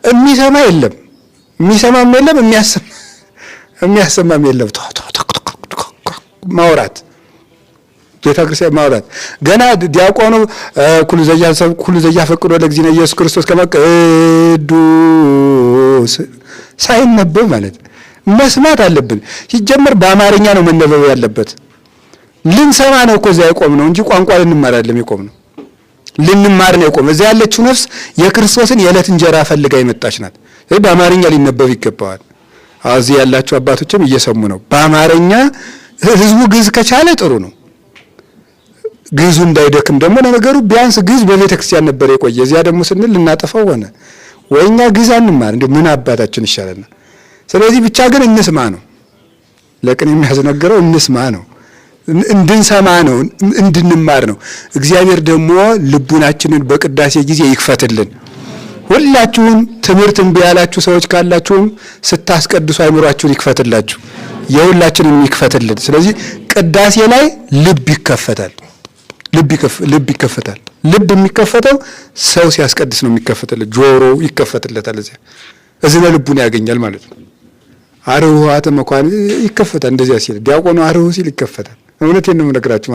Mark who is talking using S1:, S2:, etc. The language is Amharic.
S1: የሚሰማ የለም፣ የሚሰማም የለም፣ የሚያሰማም የለም። ማውራት ቤተክርስቲያን ማውራት ገና ዲያቆኑ ኩሉ ዘያፈቅዶ ለእግዚእነ ኢየሱስ ክርስቶስ ከመቅዱስ ሳይነበብ ማለት መስማት አለብን። ሲጀመር በአማርኛ ነው መነበብ ያለበት። ልንሰማ ነው እኮ እዚያ የቆም ነው እንጂ ቋንቋ ልንማር አይደለም የቆም ነው። ልንማር ነው የቆም። እዚያ ያለችው ነፍስ የክርስቶስን የዕለት እንጀራ ፈልጋ የመጣች ናት። በአማርኛ ሊነበብ ይገባዋል። እዚህ ያላችሁ አባቶችም እየሰሙ ነው። በአማርኛ ህዝቡ ግዕዝ ከቻለ ጥሩ ነው። ግዕዙ እንዳይደክም ደግሞ ለነገሩ ቢያንስ ግዕዝ በቤተ ክርስቲያን ነበር የቆየ። እዚያ ደግሞ ስንል ልናጠፋው ሆነ። ወይኛ ግዕዝ አንማር እንዴ ምን አባታችን ይሻለና። ስለዚህ ብቻ ግን እንስማ ነው። ለቅን የሚያስነግረው እንስማ ነው፣ እንድንሰማ ነው፣ እንድንማር ነው። እግዚአብሔር ደግሞ ልቡናችንን በቅዳሴ ጊዜ ይክፈትልን። ሁላችሁም ትምህርት እምቢ ያላችሁ ሰዎች ካላችሁም ስታስቀድሱ አይምሯችሁን ይክፈትላችሁ፣ የሁላችንም ይክፈትልን። ስለዚህ ቅዳሴ ላይ ልብ ይከፈታል። ልብ ይከፈታል። ልብ የሚከፈተው ሰው ሲያስቀድስ ነው የሚከፈትለት። ጆሮ ይከፈትለታል። እዝነ ልቡን ያገኛል ማለት ነው። አርኅዋተ መኳን ይከፈታል። እንደዚያ ሲል ዲያቆኑ አርኅው ሲል ይከፈታል። እውነቴን ነው የምነግራችሁ።